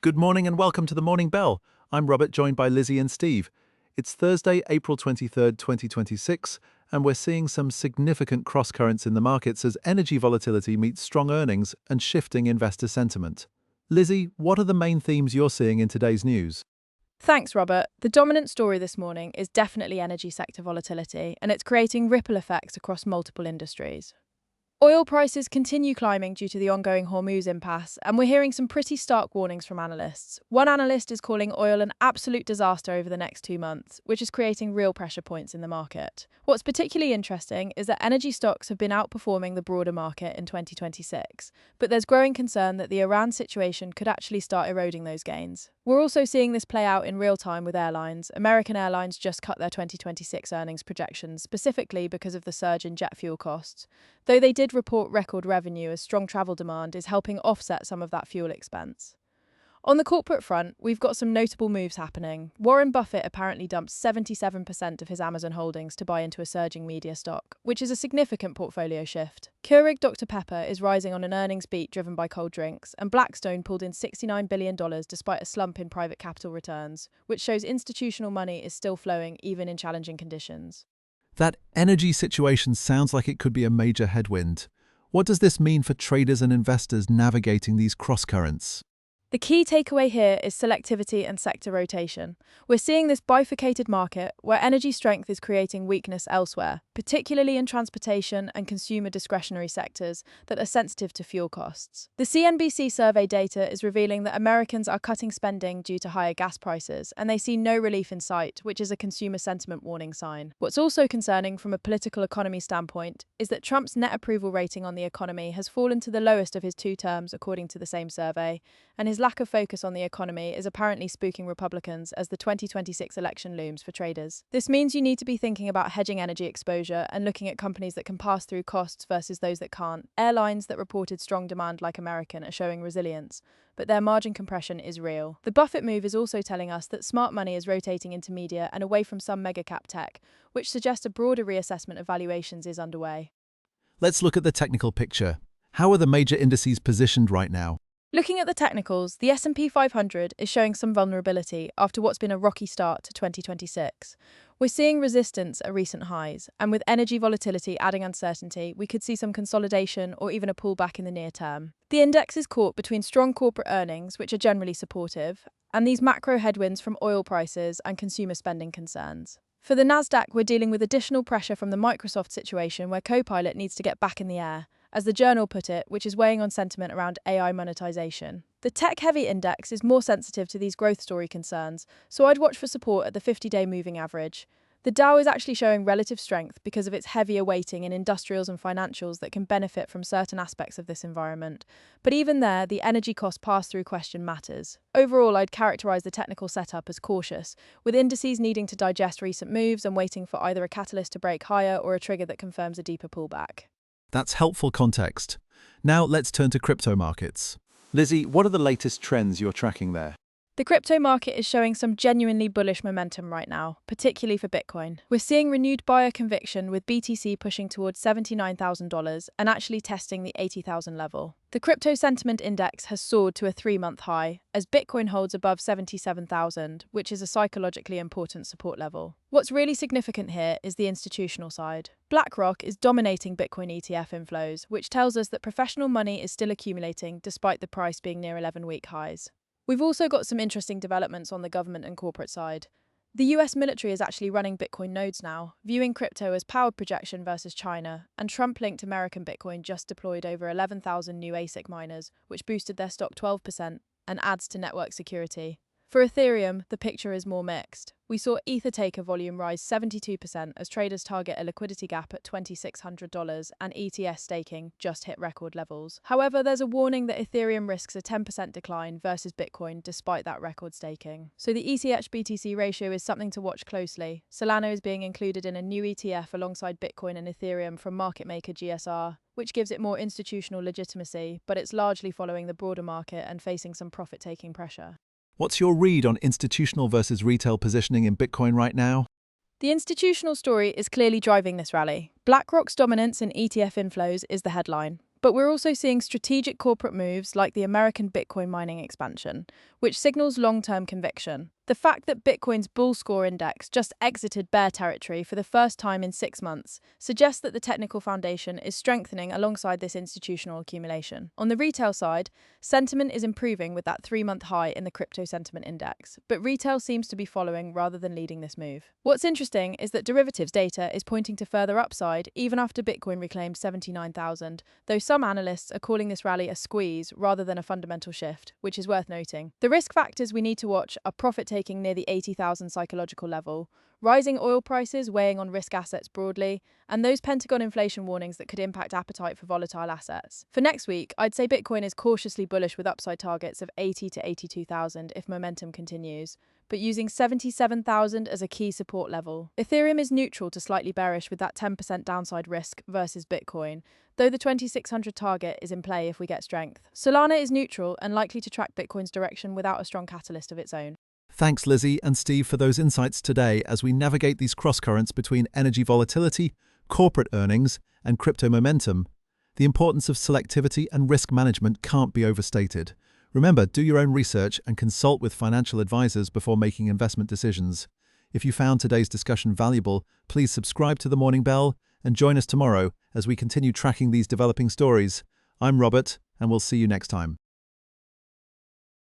Good morning and welcome to the Morning Bell. I'm Robert, joined by Lizzie and Steve. It's Thursday, April 23rd, 2026, and we're seeing some significant cross-currents in the markets as energy volatility meets strong earnings and shifting investor sentiment. Lizzie, what are the main themes you're seeing in today's news? Thanks, Robert. The dominant story this morning is definitely energy sector volatility, and it's creating ripple effects across multiple industries. Oil prices continue climbing due to the ongoing Hormuz impasse, and we're hearing some pretty stark warnings from analysts. One analyst is calling oil an absolute disaster over the next 2 months, which is creating real pressure points in the market. What's particularly interesting is that energy stocks have been outperforming the broader market in 2026, but there's growing concern that the Iran situation could actually start eroding those gains. We're also seeing this play out in real time with airlines. American Airlines just cut their 2026 earnings projections, specifically because of the surge in jet fuel costs, though they did report record revenue as strong travel demand is helping offset some of that fuel expense. On the corporate front, we've got some notable moves happening. Warren Buffett apparently dumped 77% of his Amazon holdings to buy into a surging media stock, which is a significant portfolio shift. Keurig Dr Pepper is rising on an earnings beat driven by cold drinks, and Blackstone pulled in $69 billion despite a slump in private capital returns, which shows institutional money is still flowing even in challenging conditions. That energy situation sounds like it could be a major headwind. What does this mean for traders and investors navigating these cross-currents? The key takeaway here is selectivity and sector rotation. We're seeing this bifurcated market where energy strength is creating weakness elsewhere, particularly in transportation and consumer discretionary sectors that are sensitive to fuel costs. The CNBC survey data is revealing that Americans are cutting spending due to higher gas prices, and they see no relief in sight, which is a consumer sentiment warning sign. What's also concerning from a political economy standpoint is that Trump's net approval rating on the economy has fallen to the lowest of his 2 terms, according to the same survey, and his lack of focus on the economy is apparently spooking Republicans as the 2026 election looms for traders. This means you need to be thinking about hedging energy exposure and looking at companies that can pass through costs versus those that can't. Airlines that reported strong demand like American are showing resilience, but their margin compression is real. The Buffett move is also telling us that smart money is rotating into media and away from some mega-cap tech, which suggests a broader reassessment of valuations is underway. Let's look at the technical picture. How are the major indices positioned right now? Looking at the technicals, the S&P 500 is showing some vulnerability after what's been a rocky start to 2026. We're seeing resistance at recent highs, and with energy volatility adding uncertainty, we could see some consolidation or even a pullback in the near term. The index is caught between strong corporate earnings, which are generally supportive, and these macro headwinds from oil prices and consumer spending concerns. For the Nasdaq, we're dealing with additional pressure from the Microsoft situation where Copilot needs to get back in the air, as the Journal put it, which is weighing on sentiment around AI monetization. The tech-heavy index is more sensitive to these growth story concerns, so I'd watch for support at the 50-day moving average. The Dow is actually showing relative strength because of its heavier weighting in industrials and financials that can benefit from certain aspects of this environment. But even there, the energy cost pass-through question matters. Overall, I'd characterize the technical setup as cautious, with indices needing to digest recent moves and waiting for either a catalyst to break higher or a trigger that confirms a deeper pullback. That's helpful context. Now let's turn to crypto markets. Lizzie, what are the latest trends you're tracking there? The crypto market is showing some genuinely bullish momentum right now, particularly for Bitcoin. We're seeing renewed buyer conviction with BTC pushing towards $79,000 and actually testing the 80,000 level. The crypto sentiment index has soared to a 3-month high as Bitcoin holds above 77,000, which is a psychologically important support level. What's really significant here is the institutional side. BlackRock is dominating Bitcoin ETF inflows, which tells us that professional money is still accumulating despite the price being near 11-week highs. We've also got some interesting developments on the government and corporate side. The US military is actually running Bitcoin nodes now, viewing crypto as powered projection versus China, and Trump-linked American Bitcoin just deployed over 11,000 new ASIC miners, which boosted their stock 12% and adds to network security. For Ethereum, the picture is more mixed. We saw Ether taker volume rise 72% as traders target a liquidity gap at $2,600 and ETS staking just hit record levels. However, there's a warning that Ethereum risks a 10% decline versus Bitcoin despite that record staking. So the ETH-BTC ratio is something to watch closely. Solana is being included in a new ETF alongside Bitcoin and Ethereum from market maker GSR, which gives it more institutional legitimacy, but it's largely following the broader market and facing some profit-taking pressure. What's your read on institutional versus retail positioning in Bitcoin right now? The institutional story is clearly driving this rally. BlackRock's dominance in ETF inflows is the headline, But we're also seeing strategic corporate moves like the American Bitcoin mining expansion, which signals long-term conviction. The fact that Bitcoin's Bull Score Index just exited bear territory for the first time in 6 months suggests that the technical foundation is strengthening alongside this institutional accumulation. On the retail side, sentiment is improving with that 3-month high in the Crypto Sentiment Index, but retail seems to be following rather than leading this move. What's interesting is that derivatives data is pointing to further upside even after Bitcoin reclaimed 79,000, though some analysts are calling this rally a squeeze rather than a fundamental shift, which is worth noting. The risk factors we need to watch are profit-taking near the 80,000 psychological level, rising oil prices weighing on risk assets broadly, and those Pentagon inflation warnings that could impact appetite for volatile assets. For next week, I'd say Bitcoin is cautiously bullish with upside targets of 80 to 82,000 if momentum continues, but using 77,000 as a key support level. Ethereum is neutral to slightly bearish with that 10% downside risk versus Bitcoin, though the 2600 target is in play if we get strength. Solana is neutral and likely to track Bitcoin's direction without a strong catalyst of its own. Thanks, Lizzie and Steve, for those insights today as we navigate these cross-currents between energy volatility, corporate earnings, and crypto momentum. The importance of selectivity and risk management can't be overstated. Remember, do your own research and consult with financial advisors before making investment decisions. If you found today's discussion valuable, please subscribe to the Morning Bell and join us tomorrow as we continue tracking these developing stories. I'm Robert, and we'll see you next time.